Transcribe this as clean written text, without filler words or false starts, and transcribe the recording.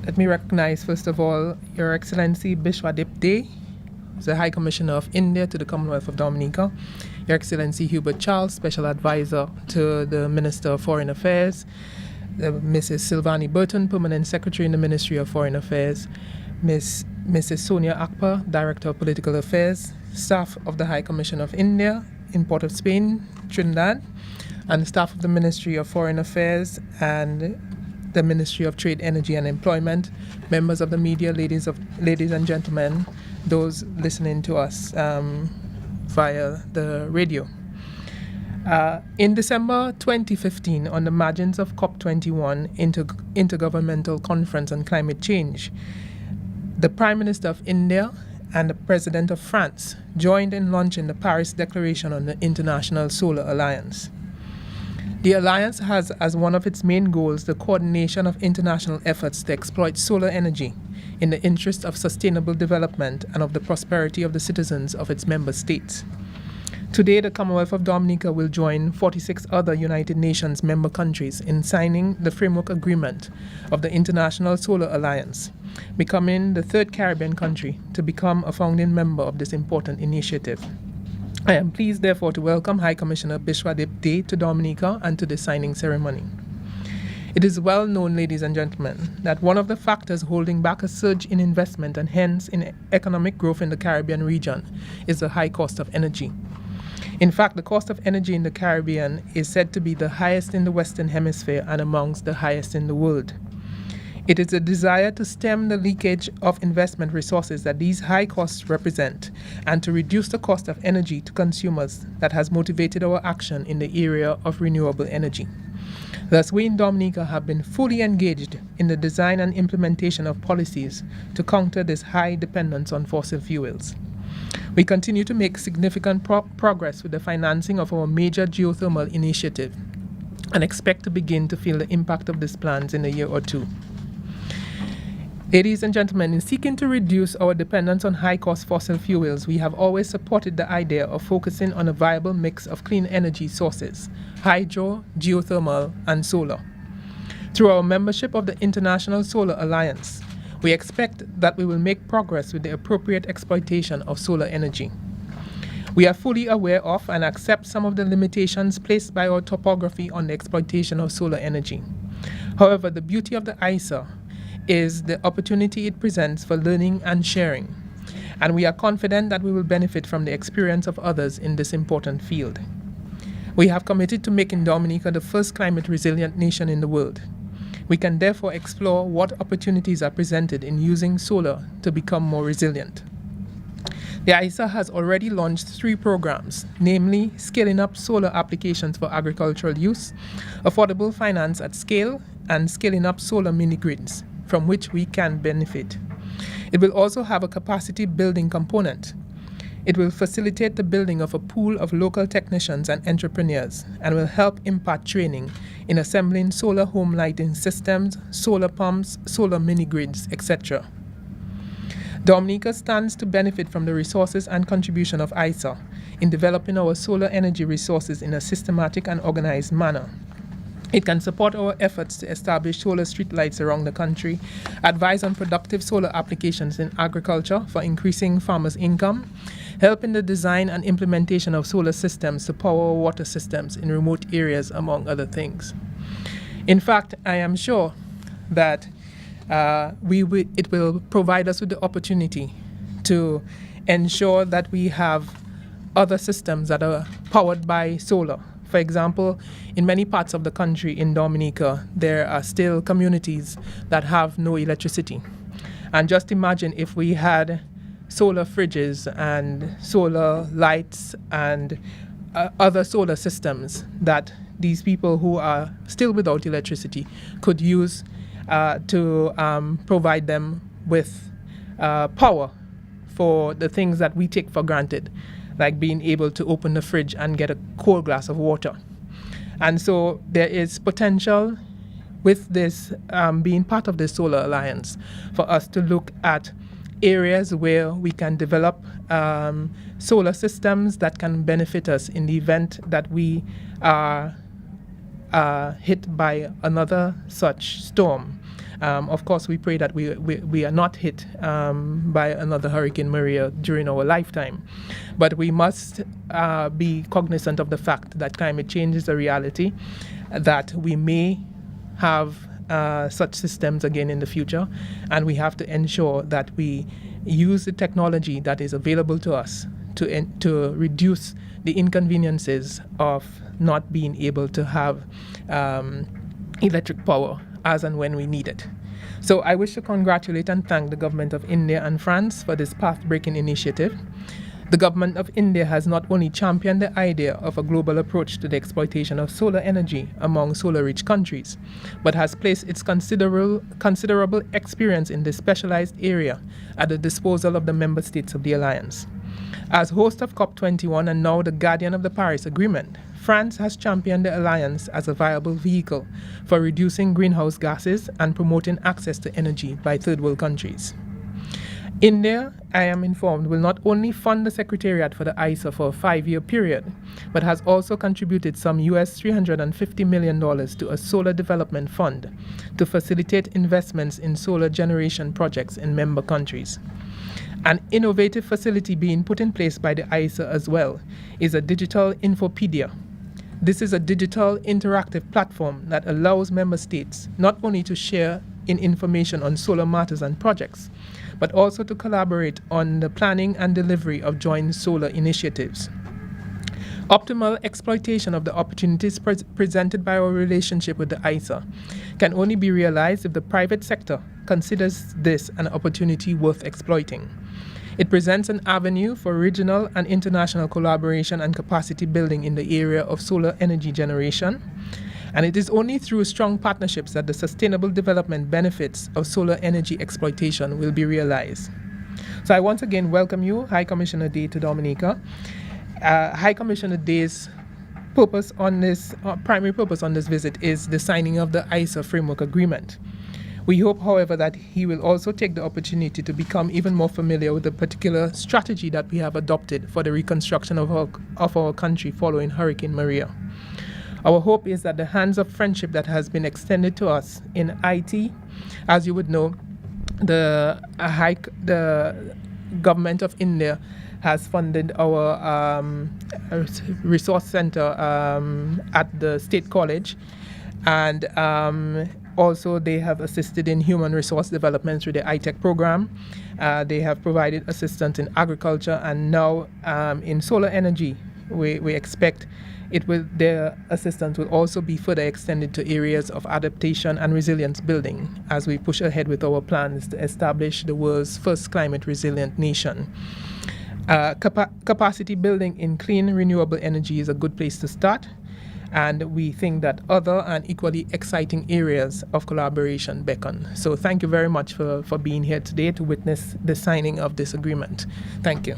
Let me recognize, first of all, Your Excellency Bishwadip Dey, the High Commissioner of India to the Commonwealth of Dominica, Your Excellency Hubert Charles, Special Advisor to the Minister of Foreign Affairs, Mrs. Silvani Burton, Permanent Secretary in the Ministry of Foreign Affairs, Mrs. Sonia Akpa, Director of Political Affairs, staff of the High Commission of India in Port of Spain, Trinidad, and staff of the Ministry of Foreign Affairs and the Ministry of Trade, Energy and Employment, members of the media, ladies and gentlemen, those listening to us via the radio. In December 2015, on the margins of COP21 Intergovernmental Conference on Climate Change, the Prime Minister of India and the President of France joined in launching the Paris Declaration on the International Solar Alliance. The alliance has as one of its main goals the coordination of international efforts to exploit solar energy in the interest of sustainable development and of the prosperity of the citizens of its member states. Today, the Commonwealth of Dominica will join 46 other United Nations member countries in signing the framework agreement of the International Solar Alliance, becoming the third Caribbean country to become a founding member of this important initiative. I am pleased, therefore, to welcome High Commissioner Bishwadip Dey to Dominica and to the signing ceremony. It is well known, ladies and gentlemen, that one of the factors holding back a surge in investment and hence in economic growth in the Caribbean region is the high cost of energy. In fact, the cost of energy in the Caribbean is said to be the highest in the Western Hemisphere and amongst the highest in the world. It is a desire to stem the leakage of investment resources that these high costs represent and to reduce the cost of energy to consumers that has motivated our action in the area of renewable energy. Thus, we in Dominica have been fully engaged in the design and implementation of policies to counter this high dependence on fossil fuels. We continue to make significant progress with the financing of our major geothermal initiative and expect to begin to feel the impact of these plans in a year or two. Ladies and gentlemen, in seeking to reduce our dependence on high-cost fossil fuels, we have always supported the idea of focusing on a viable mix of clean energy sources, hydro, geothermal, and solar. Through our membership of the International Solar Alliance, we expect that we will make progress with the appropriate exploitation of solar energy. We are fully aware of and accept some of the limitations placed by our topography on the exploitation of solar energy. However, the beauty of the ISA is the opportunity it presents for learning and sharing, and we are confident that we will benefit from the experience of others in this important field. We have committed to making Dominica the first climate resilient nation in the world. We can therefore explore what opportunities are presented in using solar to become more resilient. The ISA has already launched 3 programs, namely scaling up solar applications for agricultural use, affordable finance at scale, and scaling up solar mini-grids, from which we can benefit. It will also have a capacity building component. It will facilitate the building of a pool of local technicians and entrepreneurs and will help impart training in assembling solar home lighting systems, solar pumps, solar mini-grids, etc. Dominica stands to benefit from the resources and contribution of ISA in developing our solar energy resources in a systematic and organized manner. It can support our efforts to establish solar streetlights around the country, advise on productive solar applications in agriculture for increasing farmers' income, help in the design and implementation of solar systems to power water systems in remote areas, among other things. In fact, I am sure that it will provide us with the opportunity to ensure that we have other systems that are powered by solar. For example, in many parts of the country in Dominica, there are still communities that have no electricity. And just imagine if we had solar fridges and solar lights and other solar systems that these people who are still without electricity could use to provide them with power for the things that we take for granted, like being able to open the fridge and get a cold glass of water. And so there is potential with this being part of the Solar Alliance for us to look at areas where we can develop solar systems that can benefit us in the event that we are hit by another such storm Of course, we pray that we are not hit by another Hurricane Maria during our lifetime. But we must be cognizant of the fact that climate change is a reality, that we may have such systems again in the future, and we have to ensure that we use the technology that is available to us to reduce the inconveniences of not being able to have electric power as and when we need it. So I wish to congratulate and thank the government of India and France for this path-breaking initiative. The government of India has not only championed the idea of a global approach to the exploitation of solar energy among solar-rich countries, but has placed its considerable experience in this specialized area at the disposal of the member states of the alliance. As host of COP21 and now the guardian of the Paris Agreement, France has championed the alliance as a viable vehicle for reducing greenhouse gases and promoting access to energy by third world countries. India, I am informed, will not only fund the Secretariat for the ISA for a 5-year period, but has also contributed some US $350 million to a solar development fund to facilitate investments in solar generation projects in member countries. An innovative facility being put in place by the ISA as well is a digital infopedia. This is a digital interactive platform that allows member states not only to share information on solar matters and projects, but also to collaborate on the planning and delivery of joint solar initiatives. Optimal exploitation of the opportunities presented by our relationship with the ISA can only be realized if the private sector considers this an opportunity worth exploiting. It presents an avenue for regional and international collaboration and capacity building in the area of solar energy generation. And it is only through strong partnerships that the sustainable development benefits of solar energy exploitation will be realized. So I once again welcome you, High Commissioner Day, to Dominica. High Commissioner Day's purpose on this, primary purpose on this visit is the signing of the ISA Framework Agreement. We hope, however, that he will also take the opportunity to become even more familiar with the particular strategy that we have adopted for the reconstruction of our country following Hurricane Maria. Our hope is that the hands of friendship that has been extended to us in IT, as you would know, the government of India has funded our resource center at the State College, and also they have assisted in human resource development through the iTech program. They have provided assistance in agriculture, and now in solar energy. We expect their assistance will also be further extended to areas of adaptation and resilience building as we push ahead with our plans to establish the world's first climate resilient nation. Capacity building in clean renewable energy is a good place to start, and we think that other and equally exciting areas of collaboration beckon. So thank you very much for being here today to witness the signing of this agreement. Thank you.